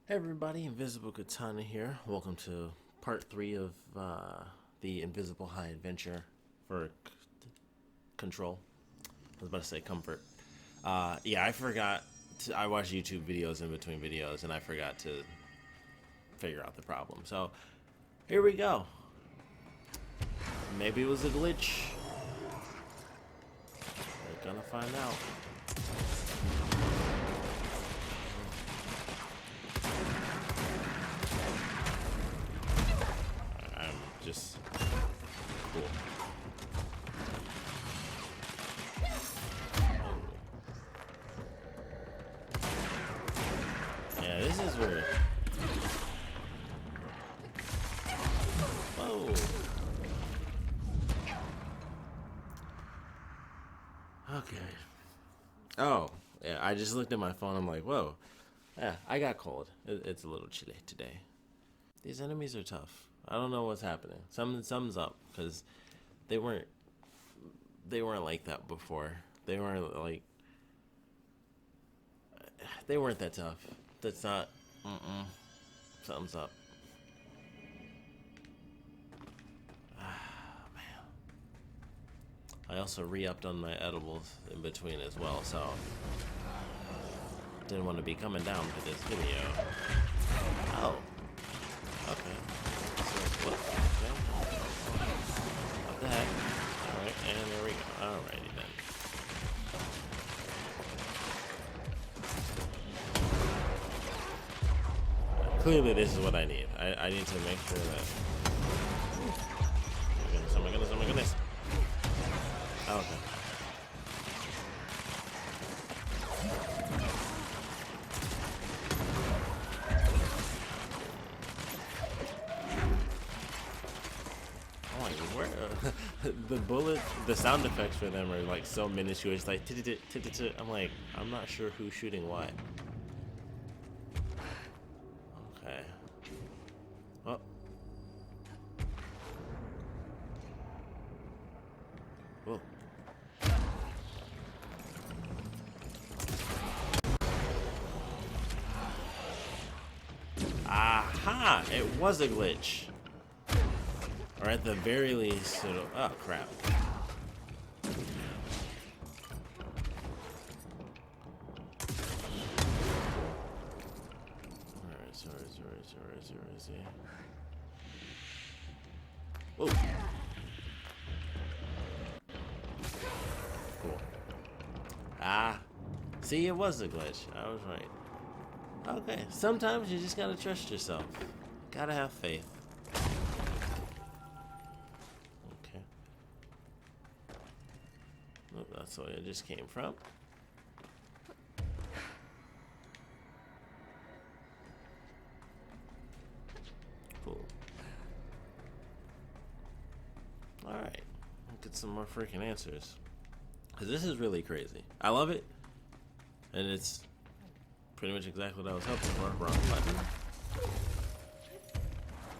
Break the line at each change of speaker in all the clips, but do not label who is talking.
Hey everybody, Invisiblekatana here. Welcome to part 3 of the Invisible High Adventure for Control. I was about to say comfort. Yeah, I forgot. I watched YouTube videos in between videos and I forgot to figure out the problem. So, here we go. Maybe it was a glitch. We're gonna find out. Just cool. Yeah, this is weird. Whoa. Okay. Oh, yeah, I just looked at my phone. I'm like, whoa. Yeah, I got cold. It's a little chilly today. These enemies are tough. I don't know what's happening. Something's up because they weren't like that before. They weren't like they weren't that tough. That's not. Something's up. Man. I also re-upped on my edibles in between as well, so didn't want to be coming down for this video. Oh. Okay. So, what the heck? Alright, and there we go. Alrighty then. Clearly this is what I need. I need to make sure that... Oh my goodness, oh my goodness. Oh, okay. The bullet, the sound effects for them are like so minuscule. It's like I'm like, I'm not sure who's shooting what. Okay. Oh. Whoa. Aha! It was a glitch. Or at the very least, it'll... Oh, crap. Alright, sorry, is he? Whoa. Cool. Ah. See, it was a glitch. I was right. Okay, sometimes you just gotta trust yourself. Gotta have faith. Oh, that's where it just came from. Cool. Alright. Get some more freaking answers. Because this is really crazy. I love it. And it's pretty much exactly what I was hoping for. Wrong button.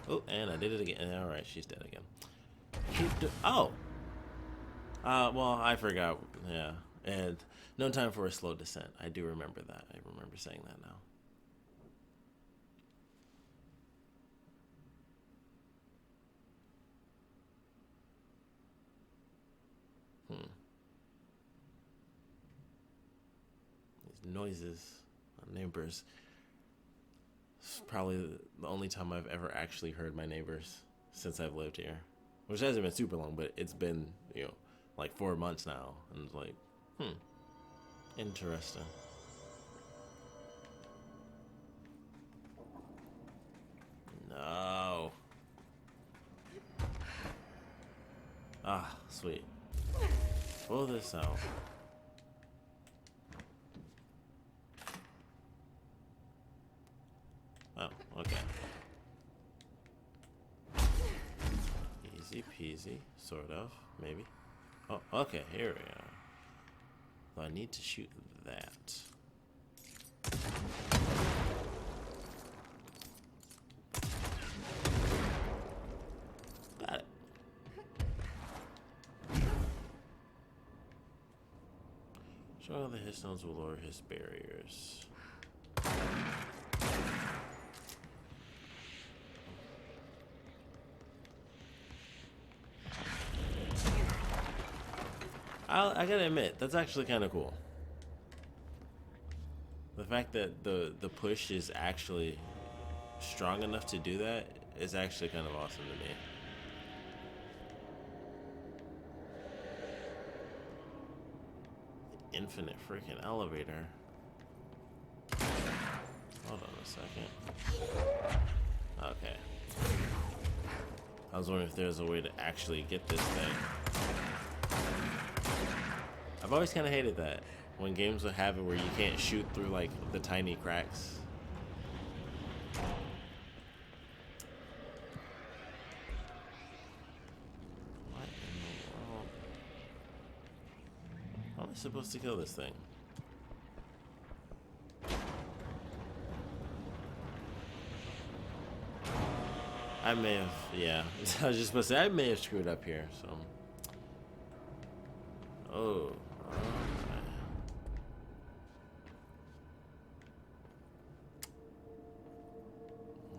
Oh, and I did it again. Alright, she's dead again. Oh! Well, I forgot. Yeah. And no time for a slow descent. I do remember that. I remember saying that now. These noises. Neighbors. It's probably the only time I've ever actually heard my neighbors since I've lived here. Which hasn't been super long, but it's been, like 4 months now. And it's like, interesting. No. Ah, sweet. Pull this out. Oh, okay. Easy peasy, sort of, maybe. Oh, okay, here we are. So I need to shoot that. Got it. Show how the hit stones will lower his barriers. I gotta admit, that's actually kind of cool. The fact that the push is actually strong enough to do that is actually kind of awesome to me. Infinite freaking elevator. Hold on a second. Okay. I was wondering if there's a way to actually get this thing. I've always kind of hated that when games will have it where you can't shoot through like the tiny cracks. What in the world? How am I supposed to kill this thing? I may have, yeah. I was just supposed to say, I may have screwed up here, so. Oh.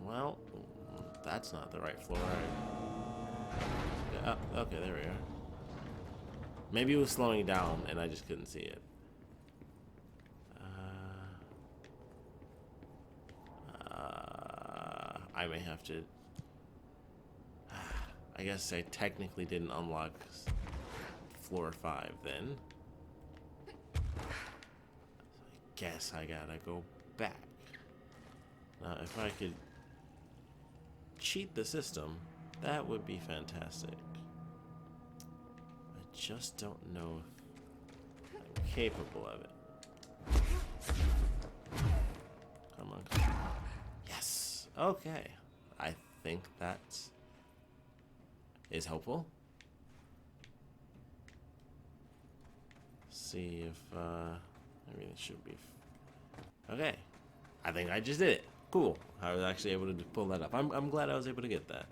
Well, that's not the right floor. Yeah, okay, there we are. Maybe it was slowing down and I just couldn't see it. I may have to. I guess I technically didn't unlock floor 5 then. So I guess I gotta go back. Now, if I could cheat the system, that would be fantastic. I just don't know if I'm capable of it. Come on, come on. Yes! Okay. I think that is helpful. See if, maybe it should be. Okay. I think I just did it. Cool. I was actually able to pull that up. I'm glad I was able to get that.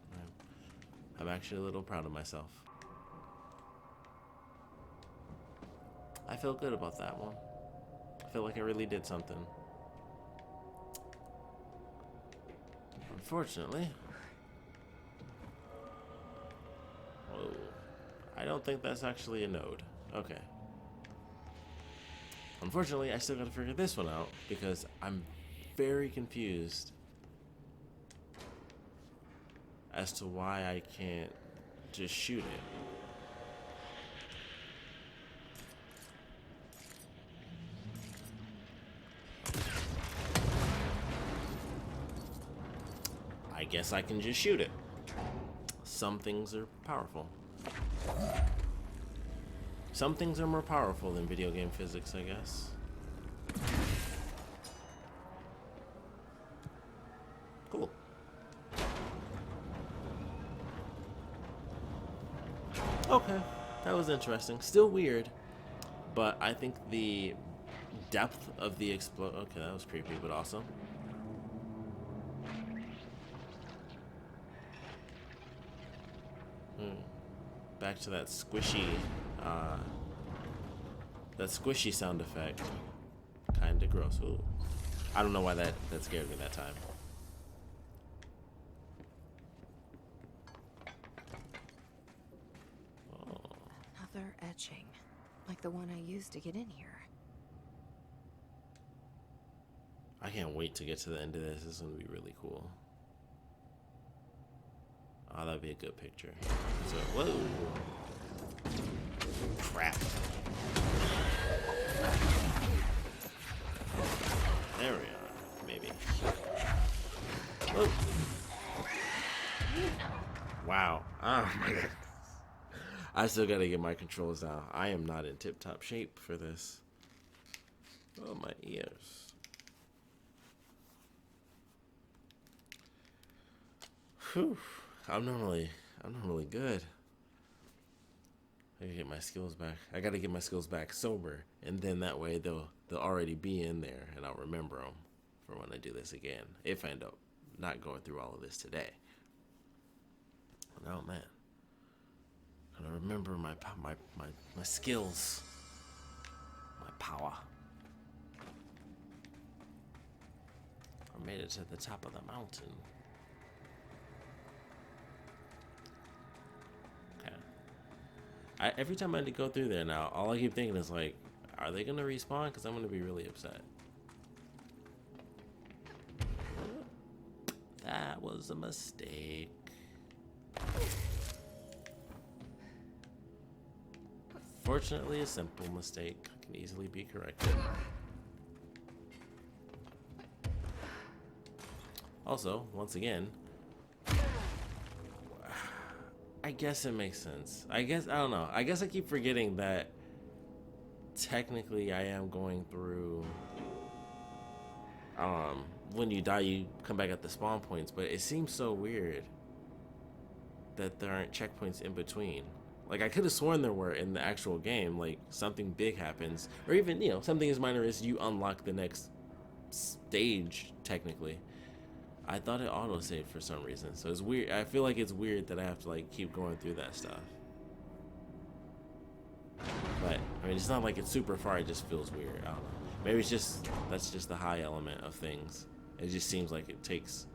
I'm actually a little proud of myself. I feel good about that one. I feel like I really did something. Unfortunately. Whoa. I don't think that's actually a node. Okay. Unfortunately, I still gotta figure this one out because I'm very confused as to why I can't just shoot it. I guess I can just shoot it. Some things are powerful. Some things are more powerful than video game physics, I guess. Cool. Okay, that was interesting. Still weird, but I think the depth of the okay, that was creepy, but awesome. Back to that squishy sound effect. Kinda gross. Ooh. I don't know why that scared me that time. Oh.
Another etching, like the one I used to get in here.
I can't wait to get to the end of this. This is gonna be really cool. Oh, that'd be a good picture. So, whoa. Crap. There we are. Maybe. Whoa. Wow. Oh my god. I still gotta get my controls out. I am not in tip-top shape for this. Oh, my ears. Whew. I'm normally good. I gotta get my skills back. I gotta get my skills back sober, and then that way they'll already be in there, and I'll remember them for when I do this again. If I end up not going through all of this today. Oh man, I gotta remember my skills, my power. I made it to the top of the mountain. Every time I go through there now, all I keep thinking is like, are they gonna respawn? Because I'm gonna be really upset. That was a mistake. Fortunately, a simple mistake can easily be corrected. Also, once again, I guess it makes sense. I don't know. I guess I keep forgetting that technically I am going through, when you die, you come back at the spawn points, but it seems so weird that there aren't checkpoints in between. Like, I could have sworn there were in the actual game, like, something big happens, or even, you know, something as minor as you unlock the next stage, technically. I thought it auto-saved for some reason, so it's weird. I feel like it's weird that I have to, like, keep going through that stuff. But, I mean, it's not like it's super far, it just feels weird. I don't know. Maybe it's just, that's just the high element of things. It just seems like it takes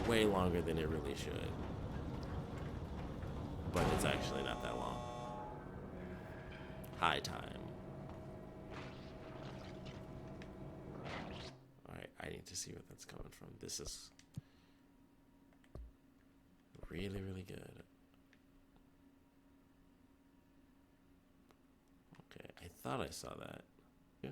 way longer than it really should. But it's actually not that long. High time. Alright, I need to see where that's coming from. This is really, really good. Okay, I thought I saw that. Yeah.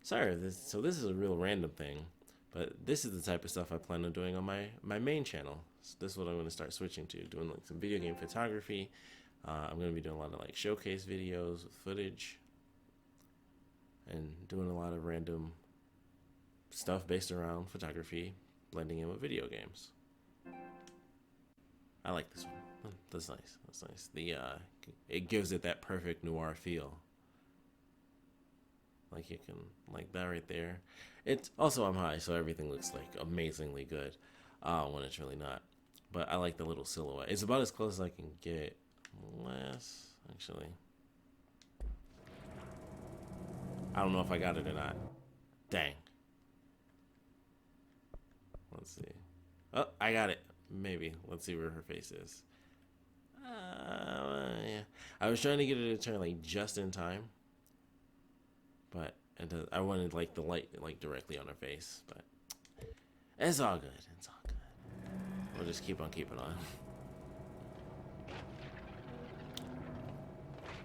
Sorry, so this is a real random thing, but this is the type of stuff I plan on doing on my main channel. So this is what I'm going to start switching to, doing like some video game photography. I'm going to be doing a lot of like showcase videos with footage and doing a lot of random stuff based around photography, blending in with video games. I like this one. That's nice. That's nice. It gives it that perfect noir feel. Like you can, like that right there. It's also, I'm high, so everything looks like amazingly good when it's really not. But I like the little silhouette. It's about as close as I can get. Less, actually. I don't know if I got it or not. Dang. Let's see. Oh, I got it. Maybe. Let's see where her face is. Yeah. I was trying to get it to turn like just in time, but I wanted like the light like directly on her face. But it's all good. It's all good. We'll just keep on keeping on.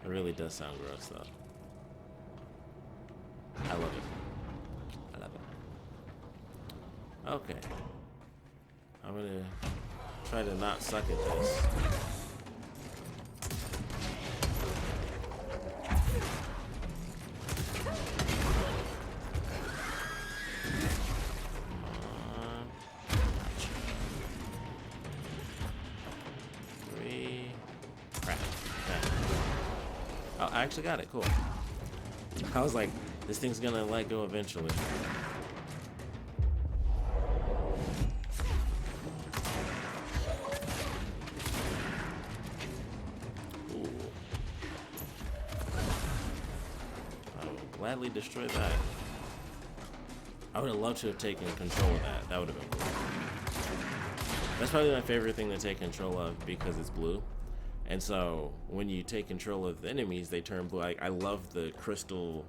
It really does sound gross though. I love it. I love it. Okay. I'm gonna try to not suck at this. Oh, I actually got it. Cool. I was like, this thing's gonna let go eventually. Ooh. I will gladly destroy that. I would have loved to have taken control of that. That would have been cool. That's probably my favorite thing to take control of because it's blue. And so when you take control of the enemies, they turn blue. I love the crystal,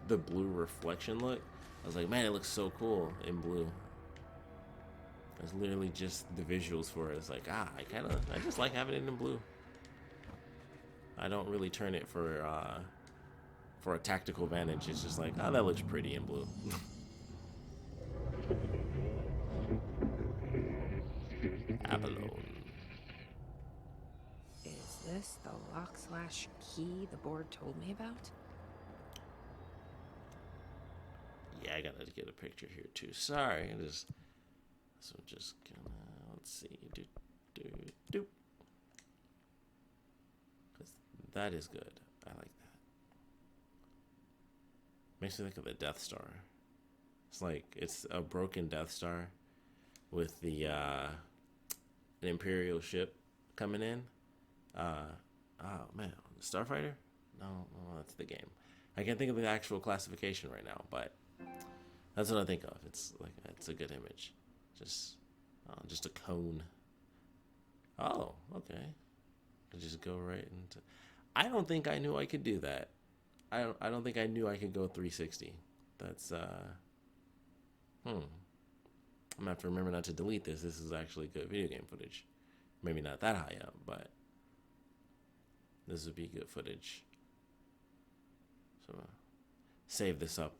the blue reflection look. I was like, man, it looks so cool in blue. It's literally just the visuals for it. It's like, I just like having it in blue. I don't really turn it for a tactical advantage. It's just like, oh, that looks pretty in blue. Abalone.
Is this the lock/key the board told me about?
Yeah, I gotta get a picture here too. Sorry, so just gonna, let's see, do. Cause that is good. I like that. Makes me think of the Death Star. It's like it's a broken Death Star with the an Imperial ship coming in. Oh man, Starfighter? No, that's the game. I can't think of the actual classification right now, but that's what I think of. It's like it's a good image. Just a cone. Oh, okay. I just go right into. I don't think I knew I could do that. I don't think I knew I could go 360. That's I'm gonna have to remember not to delete this. This is actually good video game footage. Maybe not that high up, but this would be good footage. So save this up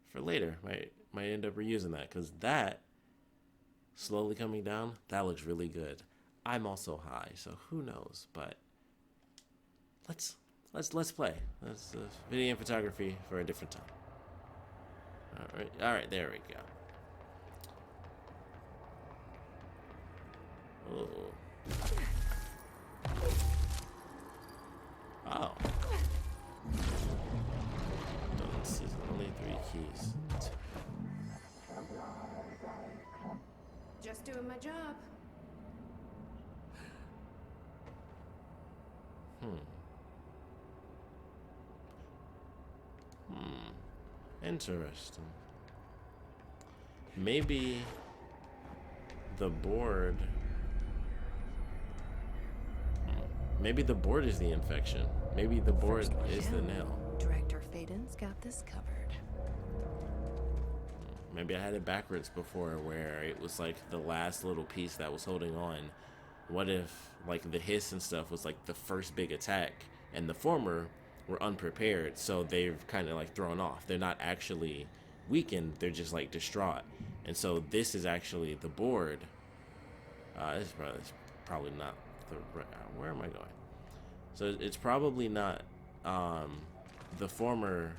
for later. Might end up reusing that, because that slowly coming down, that looks really good. I'm also high, so who knows? But let's play. That's video and photography for a different time. All right, there we go. Oh. This is only 3 keys.
Just doing my job.
Interesting. Maybe the board. Maybe the board is the infection. Maybe the board is the nail.
Director Faden's got this covered.
Maybe I had it backwards before, where it was like the last little piece that was holding on. What if like the hiss and stuff was like the first big attack, and the former were unprepared, so they've kind of like thrown off. They're not actually weakened, they're just like distraught. And so this is actually the board. This is probably not the right. Where am I going? So it's probably not the former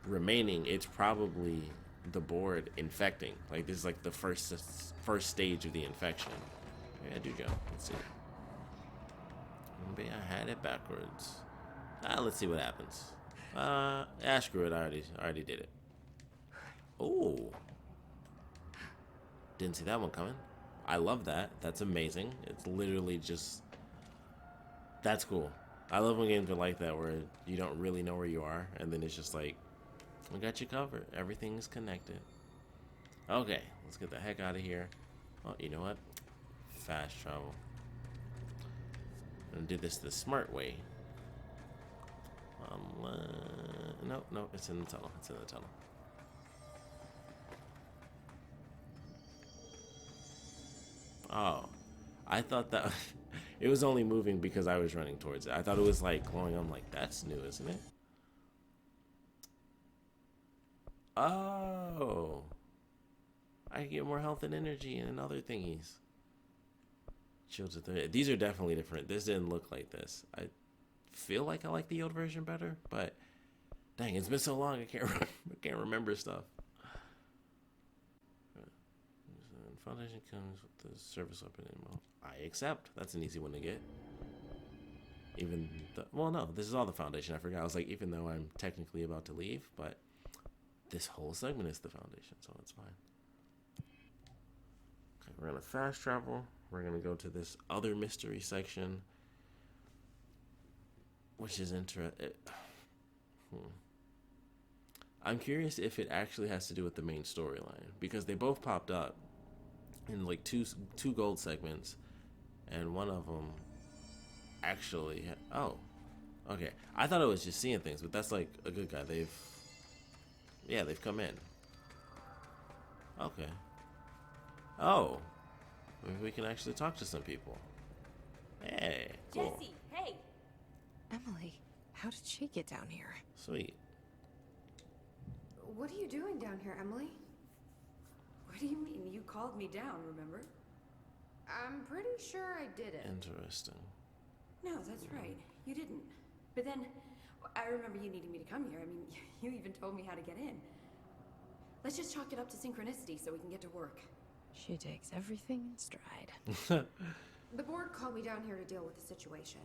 remaining. It's probably the board infecting. Like this is like the first stage of the infection. Maybe I do jump. Let's see. Maybe I had it backwards. Let's see what happens. Screw it. I already did it. Oh, didn't see that one coming. I love that. That's amazing. It's literally just, that's cool. I love when games are like that, where you don't really know where you are, and then it's just like, we got you covered. Everything's connected. Okay, let's get the heck out of here. Oh, you know what? Fast travel. I'm gonna do this the smart way. No, it's in the tunnel. It's in the tunnel. Oh, I thought that it was only moving because I was running towards it. I thought it was like glowing. I'm like, that's new, isn't it? Oh, I can get more health and energy and other thingies. Shields of the. These are definitely different. This didn't look like this. I feel like I like the old version better, but dang, it's been so long I can't remember stuff. Foundation comes with the service weapon ammo. I accept. That's an easy one to get. Well, no, this is all the foundation. I forgot. I was like, even though I'm technically about to leave, but this whole segment is the foundation, so it's fine. Okay, we're gonna fast travel. We're gonna go to this other mystery section, which is interesting. I'm curious if it actually has to do with the main storyline, because they both popped up in like two gold segments, and one of them actually oh, okay. I thought it was just seeing things, but that's like a good guy. They've come in. Okay. Oh, maybe we can actually talk to some people. Hey, cool.
Jesse, hey.
Emily, how did she get down here?
Sweet.
What are you doing down here, Emily?
What do you mean? You called me down, remember?
I'm pretty sure I didn't.
Interesting.
No, that's right. You didn't. But then, I remember you needing me to come here. I mean, you even told me how to get in. Let's just chalk it up to synchronicity so we can get to work.
She takes everything in stride.
The board called me down here to deal with the situation.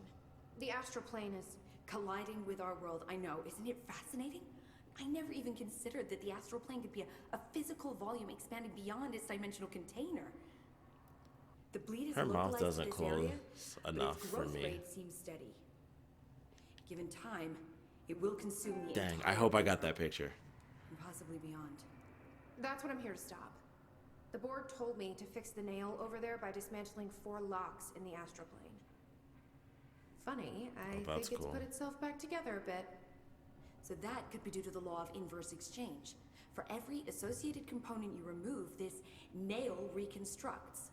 The astral plane is...
Colliding with our world, I know. Isn't it fascinating? I never even considered that the astral plane could be a physical volume expanding beyond its dimensional container. The bleed is
Her mouth
localized to
doesn't
this
close
area,
enough
but its
for
growth
me.
rate seems steady. Given time, it will consume the
Dang,
entire
I hope I got that picture.
and possibly beyond.
That's what I'm here to stop. The board told me to fix the nail over there by dismantling 4 locks in the astral plane. Funny, I
Oh, that's
think it's
cool.
put itself back together a bit.
So that could be due to the law of inverse exchange. For every associated component you remove, this nail reconstructs.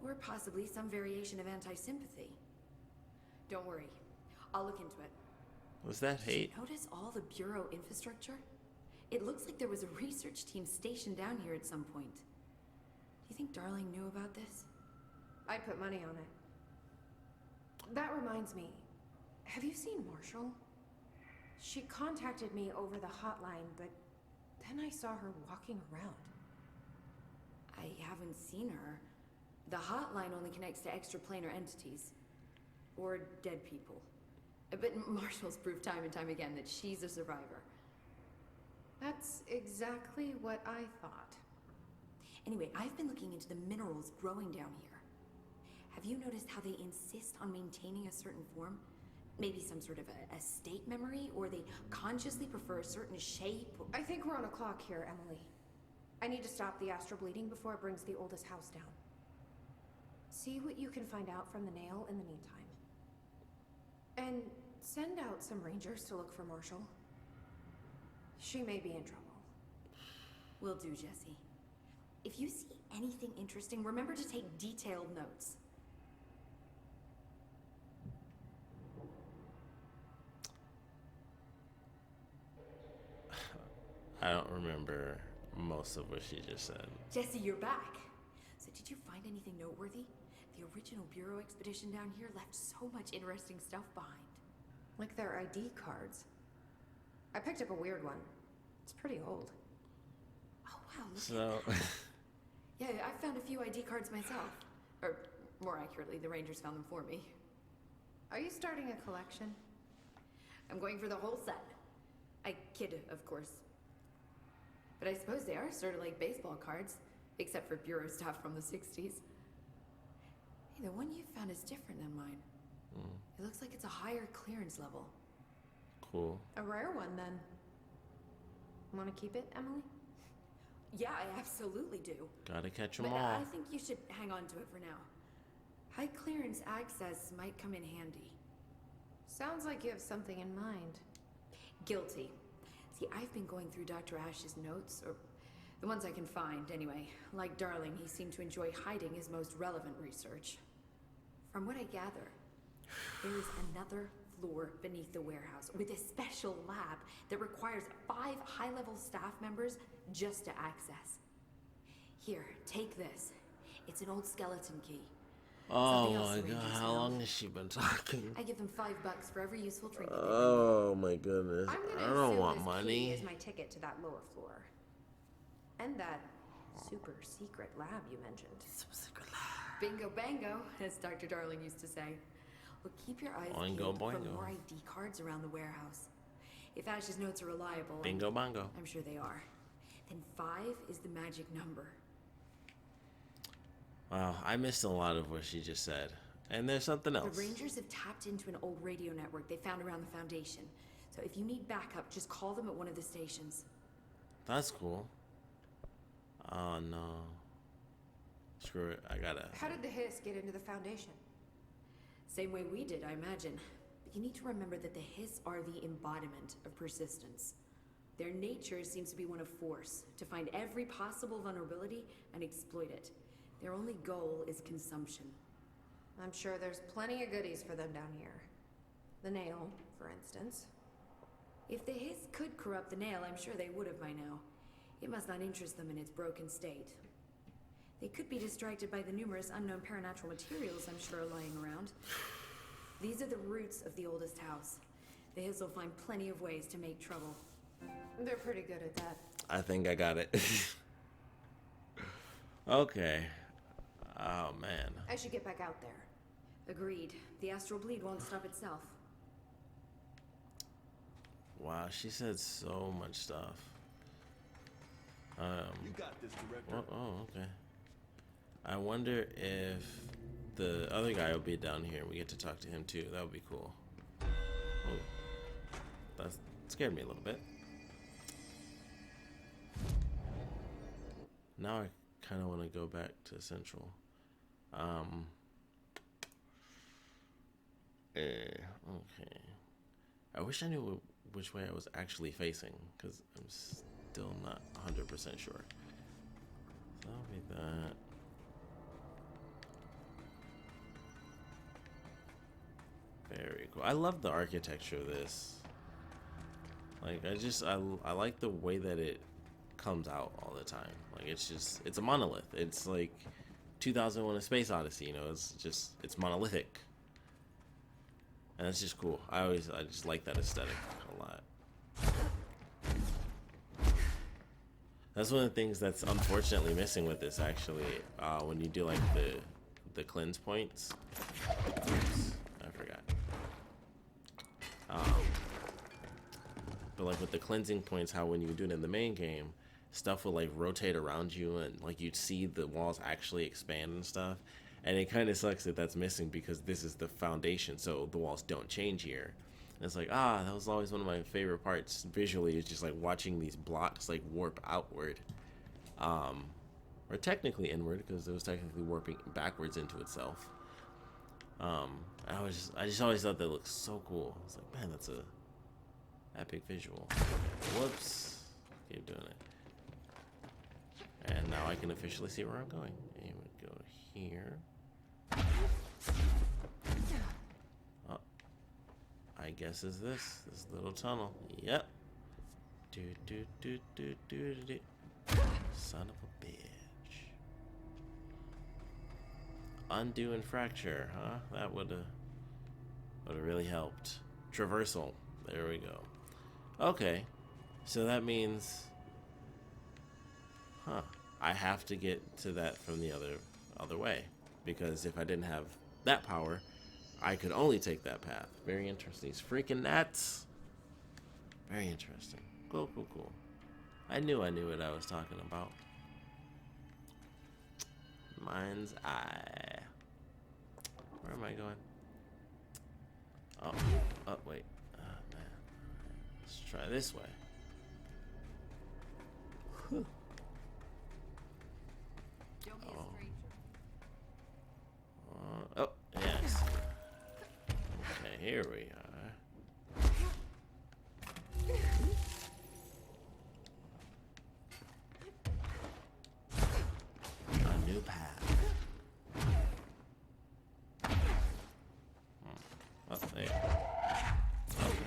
Or possibly some variation of anti-sympathy. Don't worry. I'll look into it.
Was that hate?
Notice all the bureau infrastructure? It looks like there was a research team stationed down here at some point. Do you think Darling knew about this?
I'd put money on it. That reminds me. Have you seen Marshall? She contacted me over the hotline, but then I saw her walking around.
I haven't seen her. The hotline only connects to extraplanar entities. Or dead people. But Marshall's proved time and time again that she's a survivor.
That's exactly what I thought.
Anyway, I've been looking into the minerals growing down here. Have you noticed how they insist on maintaining a certain form? Maybe some sort of a state memory, or they consciously prefer a certain shape?
I think we're on a clock here, Emily. I need to stop the astral bleeding before it brings the oldest house down. See what you can find out from the nail in the meantime. And send out some rangers to look for Marshall. She may be in trouble.
Will do, Jesse. If you see anything interesting, remember to take detailed notes.
I don't remember most of what she just said.
Jesse, you're back. So did you find anything noteworthy? The original Bureau expedition down here left so much interesting stuff behind.
Like their ID cards. I picked up a weird one. It's pretty old.
Oh, wow, look
So,
at that. Yeah, I found a few ID cards myself. Or, more accurately, the Rangers found them for me.
Are you starting a collection?
I'm going for the whole set. I kid, of course. But I suppose they are sort of like baseball cards, except for Bureau stuff from the 60s. Hey, the one you found is different than mine. It looks like it's a higher clearance level.
cool.
A rare one, then. Want to keep it, Emily?
Yeah, I absolutely do.
Gotta catch 'em
But
all.
I think you should hang on to it for now. High clearance access might come in handy.
Sounds like you have something in mind.
Guilty. See, I've been going through Dr. Ash's notes, or the ones I can find, anyway. Like Darling, he seemed to enjoy hiding his most relevant research. From what I gather, there is another floor beneath the warehouse with a special lab that requires 5 high-level staff members just to access. Here, take this. It's an old skeleton key.
Oh
Something else
my
the
god,
Rangers
how
found.
long has she been talking?
I give them $5 for every useful trinket they bring me.
Oh my goodness.
I'm
I
gonna
don't
assume
want
this
money.
key is my ticket to that lower floor. And that super secret lab you mentioned.
Bingo bango, as Dr. Darling used to say. Well, keep your eyes
Oingo
peeled for
boingo.
more ID cards around the warehouse. If Ash's notes are reliable, and
Bingo bongo.
I'm sure they are, then 5 is the magic number.
Wow, I missed a lot of what she just said. And there's something else.
The Rangers have tapped into an old radio network they found around the Foundation. So if you need backup, just call them at one of the stations.
That's cool. Oh no. Screw it, I gotta.
How did the Hiss get into the Foundation?
Same way we did, I imagine. But you need to remember that the Hiss are the embodiment of persistence. Their nature seems to be one of force, to find every possible vulnerability and exploit it. Their only goal is consumption.
I'm sure there's plenty of goodies for them down here. The nail, for instance.
If the Hiss could corrupt the nail, I'm sure they would have by now. It must not interest them in its broken state. They could be distracted by the numerous unknown paranatural materials I'm sure are lying around. These are the roots of the oldest house. The Hiss will find plenty of ways to make trouble.
They're pretty good at that.
I think I got it. Okay. Oh man.
I should get back out there.
Agreed. The astral bleed won't stop itself.
Wow, she said so much stuff.
You got this, director.
Oh, okay. I wonder if the other guy will be down here. We get to talk to him too. That would be cool. Oh, that scared me a little bit. Now I kind of want to go back to Central. Okay. I wish I knew which way I was actually facing, because I'm still not 100% sure. So that'll be that. Very cool. I love the architecture of this. Like, I like the way that it comes out all the time. Like, it's a monolith. It's like 2001: A Space Odyssey, you know, it's monolithic. And that's just cool. I just like that aesthetic a lot. That's one of the things that's unfortunately missing with this, actually, when you do like the cleanse points. Oops, I forgot. But like with the cleansing points, how when you do it in the main game, stuff will like rotate around you and like you'd see the walls actually expand and stuff. And it kind of sucks that that's missing because this is the foundation, so the walls don't change here. And it's like, that was always one of my favorite parts visually, is just like watching these blocks like warp outward. Or technically inward, because it was technically warping backwards into itself. I just always thought that looked so cool. I was like, man, that's a epic visual. Whoops. Keep doing it. And now I can officially see where I'm going. And we go here. Oh, I guess is this little tunnel. Yep. Do. Son of a bitch. Undo and fracture, huh? That would have really helped. Traversal. There we go. Okay. So that means, I have to get to that from the other way, because if I didn't have that power, I could only take that path. Very interesting. These freaking gnats. Very interesting. Cool. I knew what I was talking about. Mind's eye. Where am I going? Oh, wait. Man. Let's try this way. Whew. Oh, yes. Okay, here we are. A new path. Oh, there. Okay.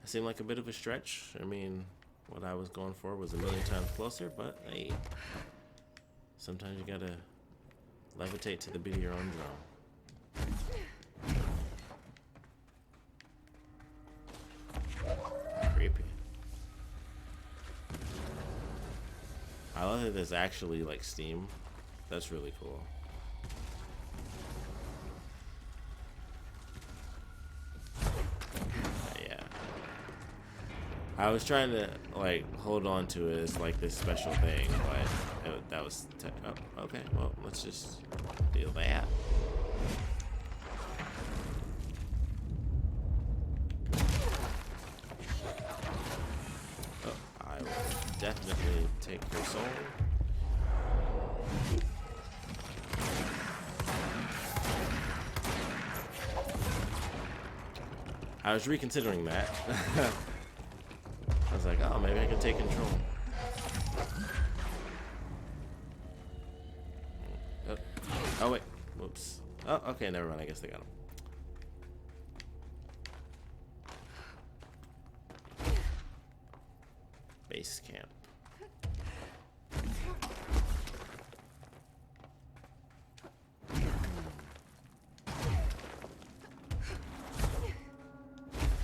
It seemed like a bit of a stretch. I mean, what I was going for was a million times closer, but hey, sometimes you gotta levitate to the beat of your own drum. Creepy. I love that there's actually like steam. That's really cool. Yeah. I was trying to like hold on to it as like this special thing, but that was oh, okay. Well, let's just do that. I will definitely take your soul. I was reconsidering that. I was like, oh, maybe I can take control. Oh, wait. Whoops. Oh, okay, never mind. I guess they got him. Base camp.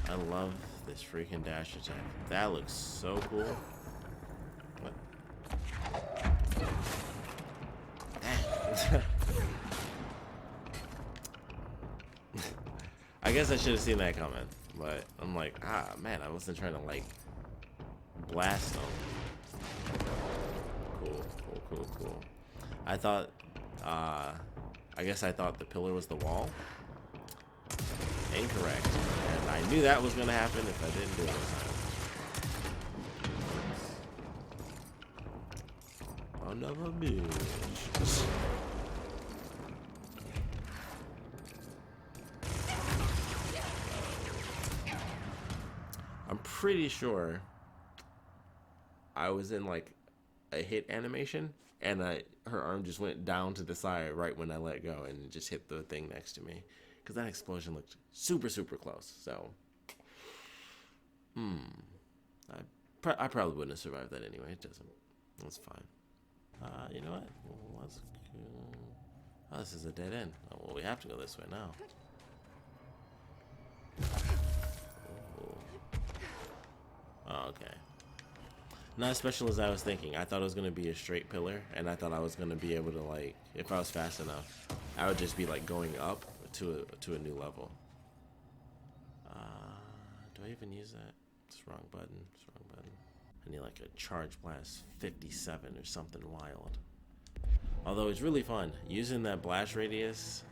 I love this freaking dash attack. That looks so cool. What? Dang. I guess I should have seen that coming, but I'm like, man, I wasn't trying to like blast them. Cool. I thought, I guess I thought the pillar was the wall. Incorrect. And I knew that was gonna happen if I didn't do it this time. Another bitch. pretty sure I was in like a hit animation, and her arm just went down to the side right when I let go, and just hit the thing next to me, because that explosion looked super close. So, I probably wouldn't have survived that anyway. It doesn't. That's fine. You know what? Let's go. Oh, this is a dead end. Oh, well, we have to go this way now. Ooh. Oh, okay. Not as special as I was thinking. I thought it was going to be a straight pillar, and I thought I was going to be able to, like, if I was fast enough, I would just be, like, going up to a new level. Do I even use that? It's the wrong button. It's the wrong button. I need, like, a Charge Blast 57 or something wild. Although it's really fun. Using that blast radius,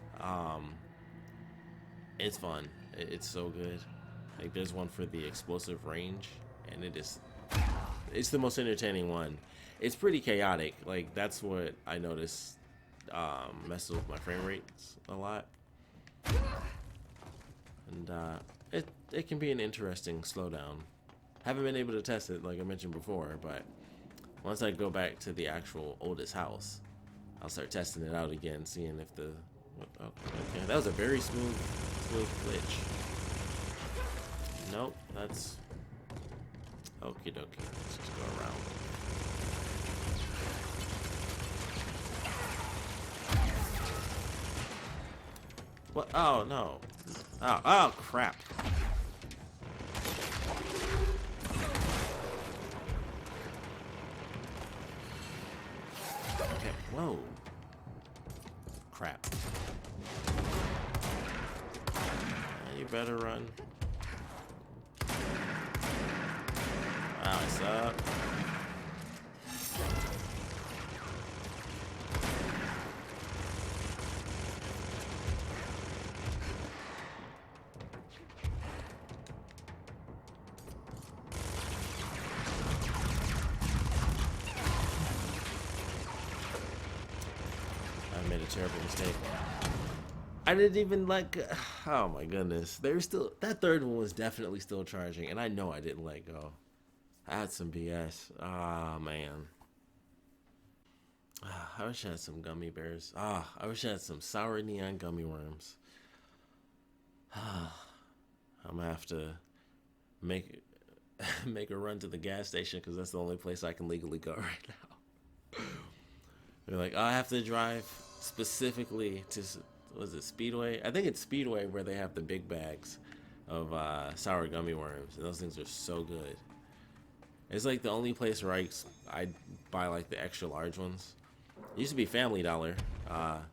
it's fun. It's so good. Like, there's one for the explosive range, and it's the most entertaining one. It's pretty chaotic. Like, that's what I noticed messes with my frame rates a lot. And it can be an interesting slowdown. Haven't been able to test it like I mentioned before, but once I go back to the actual oldest house, I'll start testing it out again, seeing if the... Oh, okay, that was a very smooth glitch. Nope, that's... Okie dokie, let's just go around. What? Oh, no. Oh, crap. Okay, whoa. Crap. You better run. Wow, I suck. I made a terrible mistake. I didn't even like. Oh my goodness, there's still that third one was definitely still charging, and I know I didn't let go. That's some BS. Ah, man. I wish I had some gummy bears. I wish I had some sour neon gummy worms. I'm gonna have to make a run to the gas station, because that's the only place I can legally go right now. They're like, I have to drive specifically to, was it Speedway? I think it's Speedway where they have the big bags of sour gummy worms, and those things are so good. It's like the only place where I buy like the extra large ones. It used to be Family Dollar.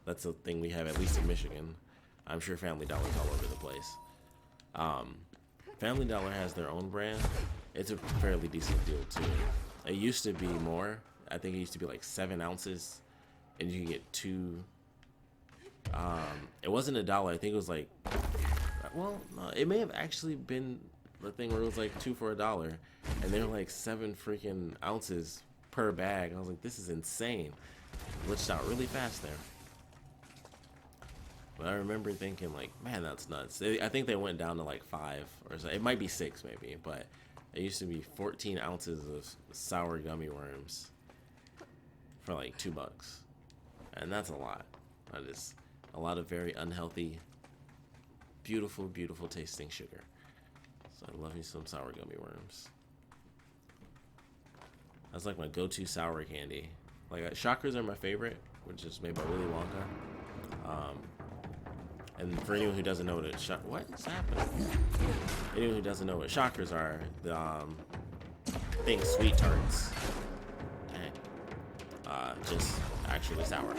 That's a thing we have, at least in Michigan. I'm sure Family Dollar's all over the place. Family Dollar has their own brand. It's a fairly decent deal too. It used to be more. I think it used to be like 7 ounces, and you can get 2. It wasn't $1. I think it was like, well, no, it may have actually been the thing where it was like 2 for $1, and they were like 7 freaking ounces per bag. I was like, this is insane. Glitched out really fast there. But I remember thinking like, man, that's nuts. I think they went down to like 5 or so. It might be 6 maybe, but it used to be 14 ounces of sour gummy worms for like $2, and that's a lot. That is a lot of very unhealthy, beautiful tasting sugar. So I love me some sour gummy worms. That's like my go-to sour candy. Like, Shockers are my favorite, which is made by Willy Wonka. And for anyone who doesn't know what is happening? Anyone who doesn't know what Shockers are, the think sweet tarts. Dang. Just actually sour.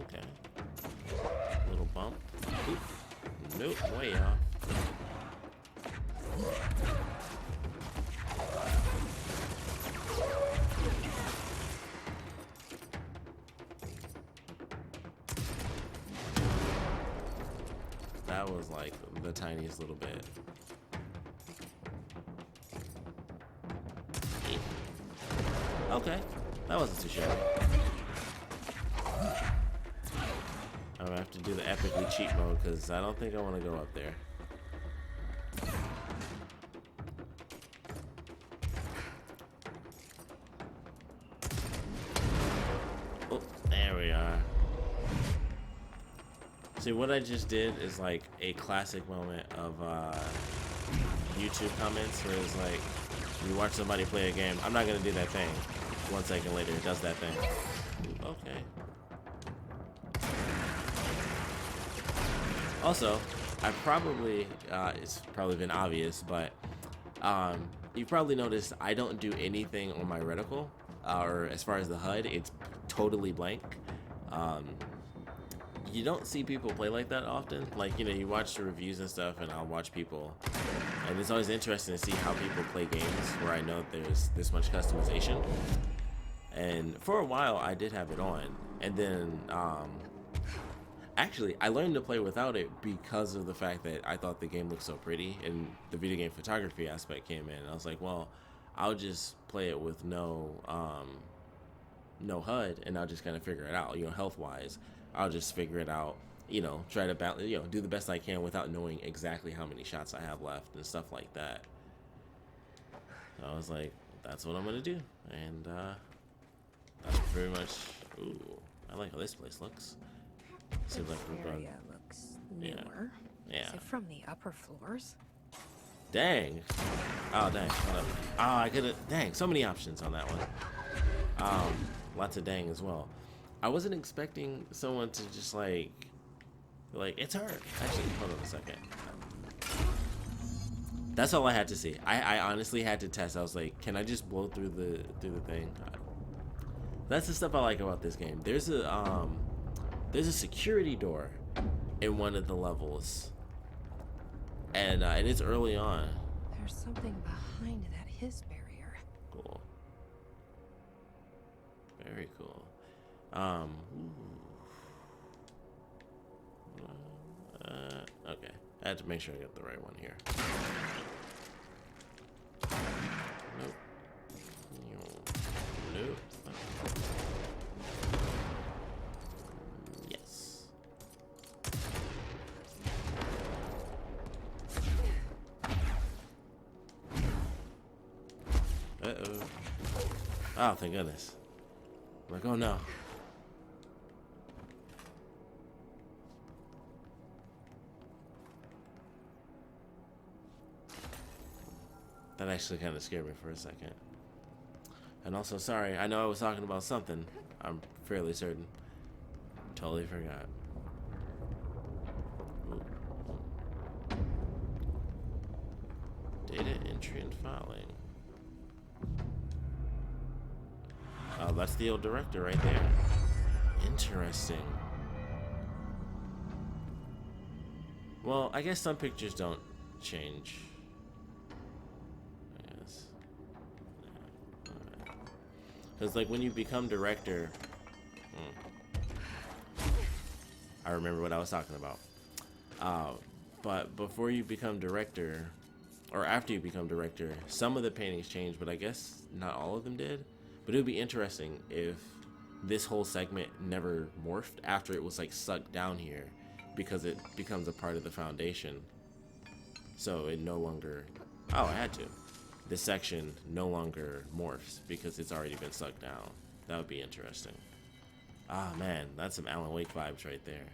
Okay. Little bump. Oop. Nope, way off. That was like the tiniest little bit. Okay, that wasn't too shabby. I'm gonna have to do the epically cheat mode, because I don't think I want to go up there. we are. See, what I just did is like a classic moment of YouTube comments where it's like, you watch somebody play a game. I'm not gonna do that thing. 1 second later, it does that thing. Ooh, okay. Also, I probably, it's probably been obvious, but you've probably noticed I don't do anything on my reticle, or as far as the HUD, it's totally blank. You don't see people play like that often. Like, you know, you watch the reviews and stuff, and I'll watch people, and it's always interesting to see how people play games where I know there's this much customization. And for a while, I did have it on, and then actually, I learned to play without it because of the fact that I thought the game looked so pretty, and the video game photography aspect came in. I was like, well, I'll just play it with no HUD, and I'll just kind of figure it out. You know, health-wise, I'll just figure it out. You know, try to balance, you know, do the best I can without knowing exactly how many shots I have left and stuff like that. So I was like, that's what I'm gonna do, and that's pretty much. Ooh, I like how this place looks. Seems like we're going.
Area looks newer.
Yeah.
Is it from the upper floors?
Dang. Oh, dang. Hold up. Oh, I could've. Dang, so many options on that one. Lots of dang as well. I wasn't expecting someone to just like, it's her. Actually, hold on a second. That's all I had to see. I honestly had to test. I was like, can I just blow through the thing? That's the stuff I like about this game. There's a security door in one of the levels, and it's early on.
There's something behind that his barrier.
Cool. Very cool. Okay. I had to make sure I got the right one here. Nope. Nope. Yes. Uh-oh. Oh, thank goodness. I'm like, oh no. That actually kind of scared me for a second. And also, sorry, I know I was talking about something. I'm fairly certain. Totally forgot. Ooh. Data entry and filing. Oh, that's the old director right there. Interesting. Well, I guess some pictures don't change. I guess. Because, like, when you become director... I remember what I was talking about. But before you become director, or after you become director, some of the paintings change, but I guess not all of them did. But it would be interesting if this whole segment never morphed after it was like sucked down here, because it becomes a part of the foundation. So it no longer, oh, I had to. This section no longer morphs because it's already been sucked down. That would be interesting. Ah, man, that's some Alan Wake vibes right there.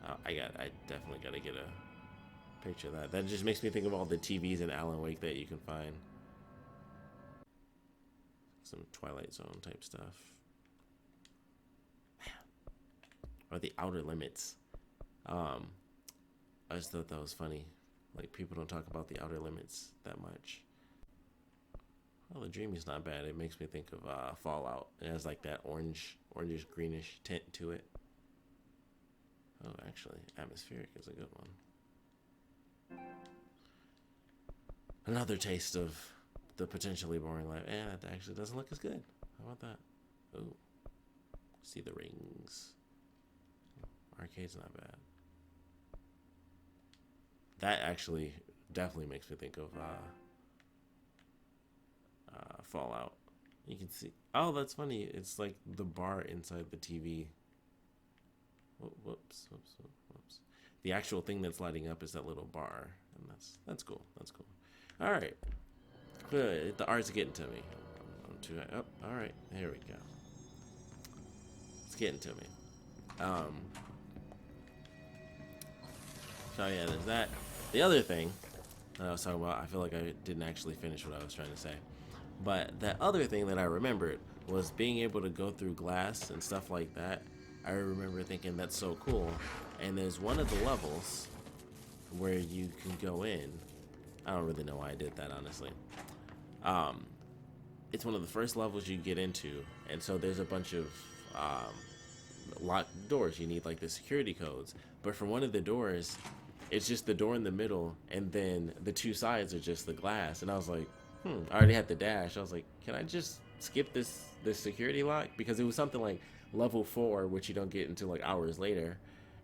Oh, I definitely gotta get a picture of that. That just makes me think of all the TVs in Alan Wake that you can find. Some Twilight Zone type stuff. Man. Or the Outer Limits. I just thought that was funny. Like, people don't talk about the Outer Limits that much. Well, the Dreamy's not bad. It makes me think of Fallout. It has like that orangish greenish tint to it. Oh, actually, Atmospheric is a good one. Another taste of the potentially boring life. That actually doesn't look as good. How about that? Ooh. See the rings. Arcade's not bad. That actually definitely makes me think of Fallout. You can see. Oh, that's funny. It's like the bar inside the TV. Whoops. The actual thing that's lighting up is that little bar, and that's cool. That's cool. All right. Good. The art's getting to me. I'm to it. Oh, all right. Here we go. It's getting to me. So yeah, there's that. The other thing that I was talking about, I feel like I didn't actually finish what I was trying to say. But that other thing that I remembered was being able to go through glass and stuff like that. I remember thinking that's so cool. And there's one of the levels where you can go in. I don't really know why I did that, honestly. It's one of the first levels you get into, and so there's a bunch of locked doors. You need like the security codes, but for one of the doors, it's just the door in the middle, and then the two sides are just the glass. And I was like, I already had the dash. I was like, can I just skip this security lock? Because it was something like level 4, which you don't get until like hours later.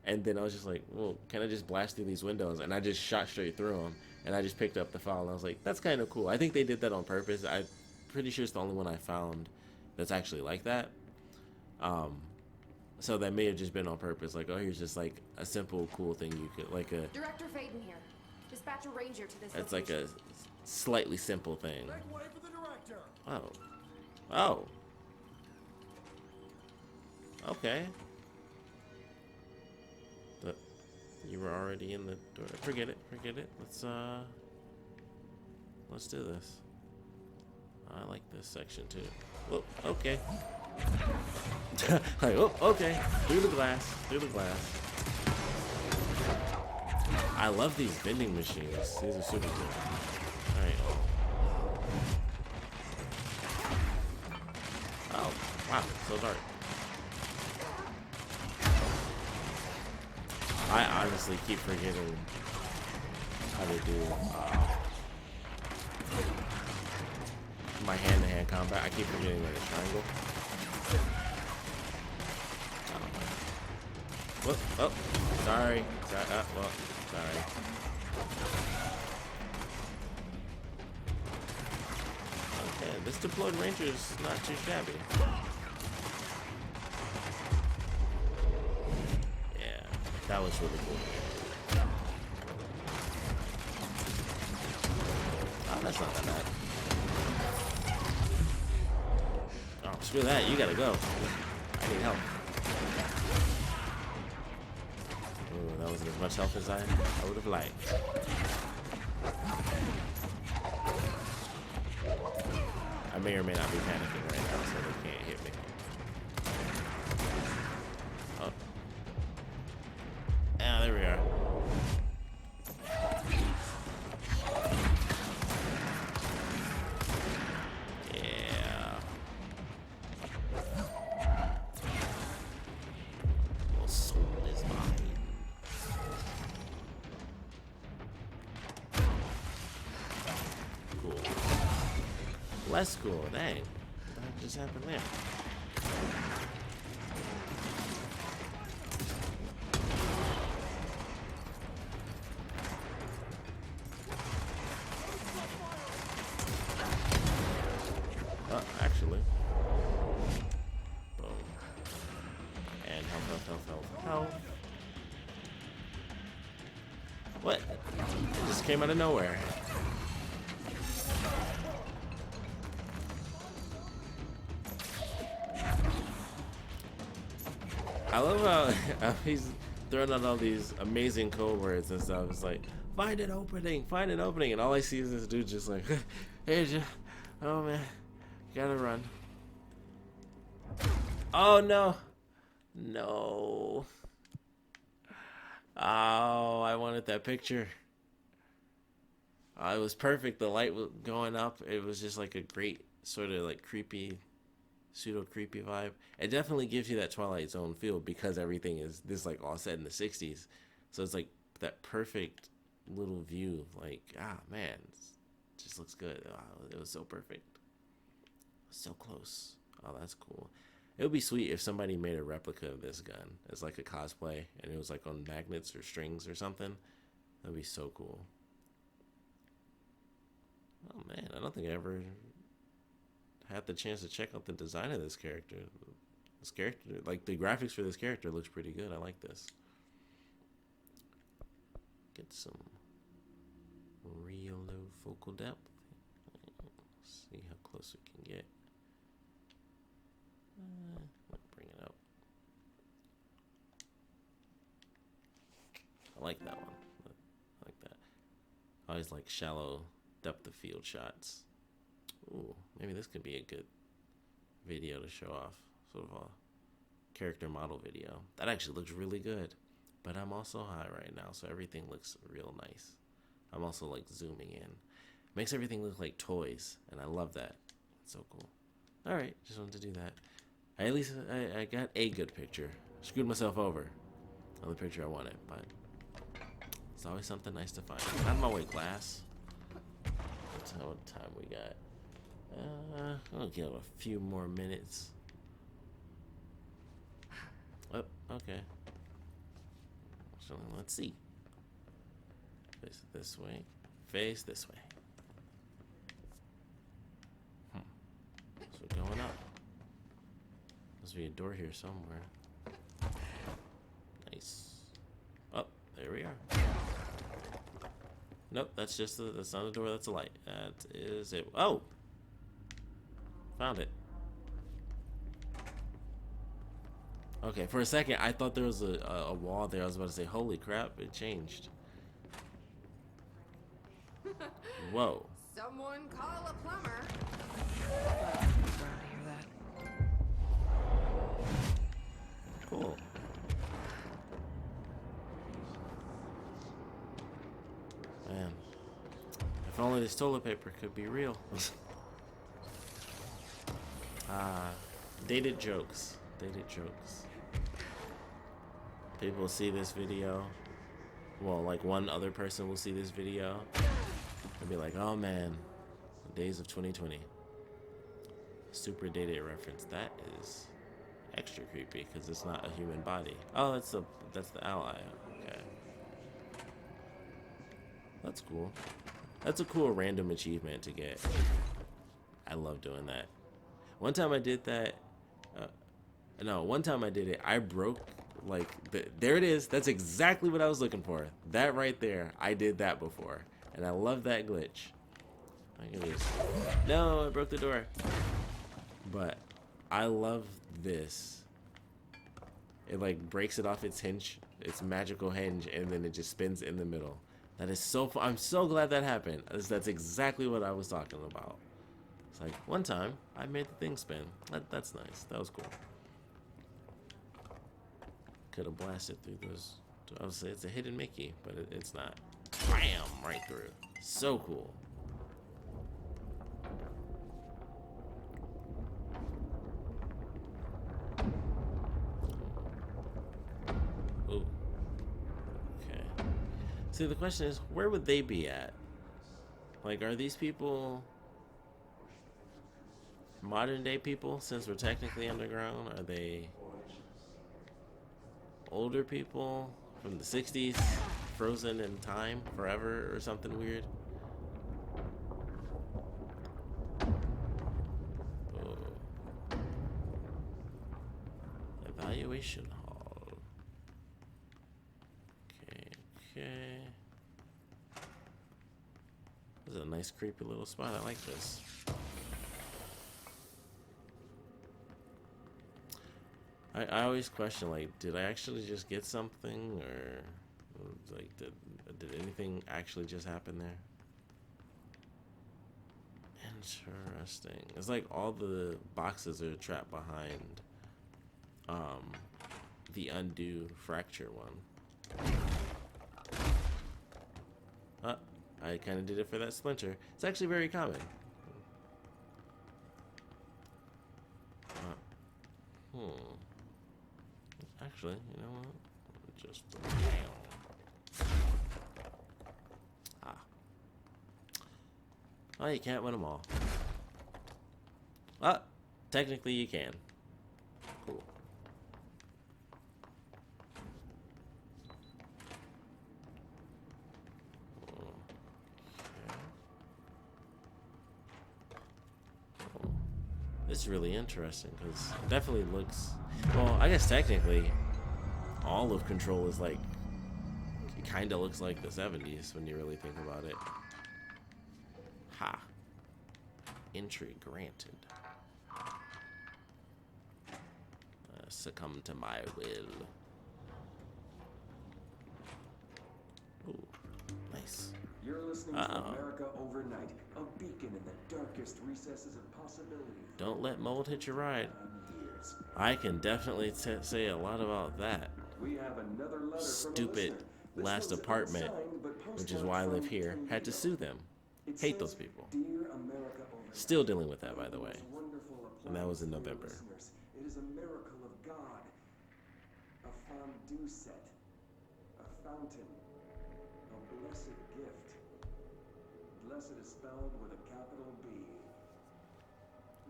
And then I was just like, well, can I just blast through these windows? And I just shot straight through them. And I just picked up the file, and I was like, that's kind of cool. I think they did that on purpose. I'm pretty sure it's the only one I found that's actually like that. So that may have just been on purpose. Like, oh, here's just like a simple, cool thing you could, like a...
Director Faden here. Dispatch a ranger to this
It's
location.
like a slightly simple thing.
Make way for the director.
Oh. Oh. Okay. But you were already in the door. Forget it. Forget it. Let's do this. I like this section too. Whoa, okay. Like, oh, okay. Through the glass. Through the glass. I love these vending machines. These are super cool. Alright. Oh, wow, so dark. I honestly keep forgetting how to do my hand-to-hand combat. I keep forgetting like a triangle. Whoop, oh, sorry. Well, sorry. Okay, this deployed ranger is not too shabby. Yeah, that was really cool. Oh, that's not that bad. Oh, screw that. You gotta go. I need help. Ooh, that wasn't as much health as I would have liked. I may or may not be panicking right now, so they can't hit me. Oh. Ah, there we are. Yeah. Well, soul is mine. Cool. Less cool, dang. What just happened there? Actually. Boom. And health. What? It just came out of nowhere. I love how he's throwing out all these amazing code words and stuff. It's like, find an opening, and all I see is this dude just like, hey, oh man, gotta run. Oh no, no. Oh, I wanted that picture. It was perfect. The light was going up. It was just like a great sort of like creepy, pseudo creepy vibe. It definitely gives you that Twilight Zone feel because everything is this like all set in the 60s. So it's like that perfect little view. Like, man, it just looks good. It was so perfect. So close. Oh, that's cool. It would be sweet if somebody made a replica of this gun as like a cosplay and it was like on magnets or strings or something. That'd be so cool. Oh man, I don't think I ever had the chance to check out the design of this character. This character, like the graphics for this character looks pretty good. I like this. Get some real low focal depth. See how close we can get. always like shallow depth of field shots. Ooh, maybe this could be a good video to show off. Sort of a character model video. That actually looks really good. But I'm also high right now, so everything looks real nice. I'm also like zooming in. Makes everything look like toys, and I love that. It's so cool. Alright, just wanted to do that. At least I got a good picture. Screwed myself over on the picture I wanted, but it's always something nice to find. Out of my way, class. What time we got? I'll give a few more minutes. Oh, okay. So let's see. Face this way. Face this way. So we're going up. Must be a door here somewhere. Nice. Oh, there we are. Nope, that's just that's not a door, that's a light. That is it. Oh! Found it. Okay, for a second, I thought there was a wall there. I was about to say, holy crap, it changed. Whoa.
Someone call a plumber.
Cool. Man. If only this toilet paper could be real. Dated jokes. Dated jokes. People will see this video. Well, like one other person will see this video and be like, oh man, the days of 2020. Super dated reference. That is extra creepy because it's not a human body. Oh, that's the ally. Okay. That's cool. That's a cool random achievement to get. I love doing that. One time I did that. One time I did it. I broke, like, there it is. That's exactly what I was looking for. That right there. I did that before. And I love that glitch. I can just, no, I broke the door. But I love this. It, like, breaks it off its hinge, its magical hinge, and then it just spins in the middle. That is so fun. I'm so glad that happened. That's exactly what I was talking about. It's like, one time, I made the thing spin. That's nice. That was cool. Could have blasted through those. I would say it's a hidden Mickey, but it's not. Bam! Right through. So cool. Ooh. Okay. See, the question is, where would they be at? Like, are these people modern day people, since we're technically underground? Are they older people from the 60s, frozen in time forever or something weird? Oh. Evaluation hall. Okay. This is a nice creepy little spot. I like this. I always question, like, did I actually just get something, or like did anything actually just happen there? Interesting. It's like all the boxes are trapped behind the undo fracture one. I kind of did it for that splinter. It's actually very common. Actually, you know what? Just oh, you can't win them all. Technically you can. Cool. This is really interesting because it definitely looks, well, I guess technically all of Control is like, it kind of looks like the 70s when you really think about it. Ha. Entry granted. Succumb to my will. Ooh, nice.
You're listening listening to America Overnight, a beacon in the darkest recesses of possibility.
Don't let mold hit your ride.
Years.
I can definitely say a lot about that.
We have another letter
Stupid
from a listener.
last
This one's
apartment,
unsigned, but
which is
postmarked
why I live
from
here,
10
had to
years
sue
ago.
them.
It
Hate
says,
those people.
Dear America Overnight,
Still dealing with that, by the way.
most wonderful
And that was in
appliance for your
November.
listeners. It is a miracle of God. A fondue set. A fountain. A blessed gift. Blessed is spelled with a capital B.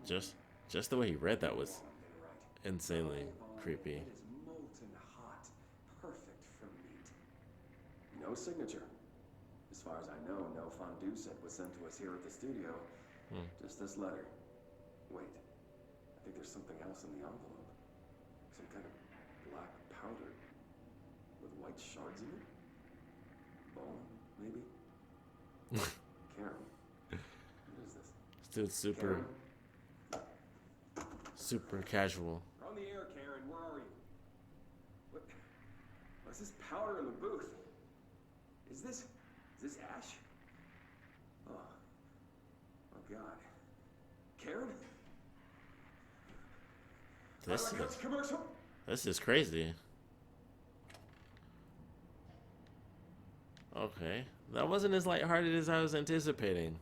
Just the way he read that was insanely creepy.
It is molten hot. Perfect for meat. No signature. As far as I know, no fondue set was sent to us here at the studio. Just this letter. Wait. I think there's something else in the envelope. Some kind of black powder with white shards in it? Bone, maybe? Karen. What is this?
Still super casual.
We're on the air, Karen. Where are you? What's this powder in the booth? Is this ash? Oh God. Karen?
This is crazy. Okay, that wasn't as lighthearted as I was anticipating.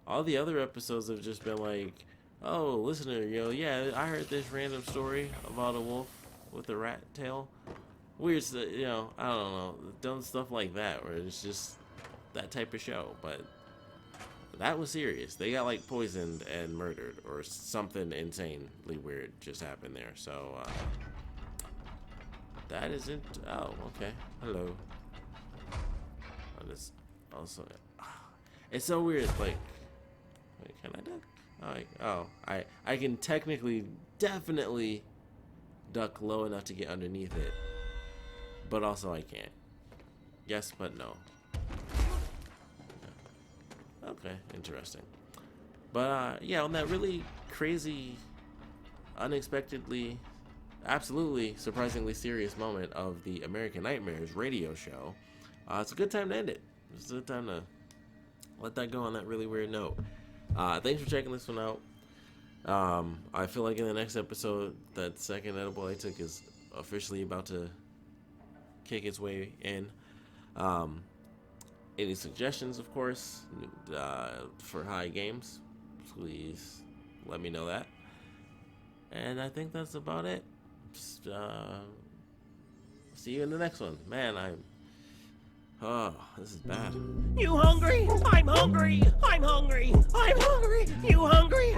All the other episodes have just been like, oh, listener, yeah, I heard this random story about a wolf with a rat tail. Weird, I don't know, dumb stuff like that, where it's just that type of show. But that was serious. They got like poisoned and murdered, or something insanely weird just happened there. So that isn't. Oh, okay. Hello. This also. It's so weird. Like, wait, can I duck? I can technically, definitely duck low enough to get underneath it, but also I can't. Yes, but no. Okay, interesting. But yeah, on that really crazy, unexpectedly, absolutely surprisingly serious moment of the American Nightmares radio show, it's a good time to end it. It's a good time to let that go on that really weird note. Thanks for checking this one out. I feel like in the next episode, that second edible I took is officially about to kick its way in. Any suggestions, of course, for high games, please let me know that. And I think that's about it. See you in the next one. Man, oh, this is bad.
You hungry? I'm hungry. I'm hungry. I'm hungry. You hungry?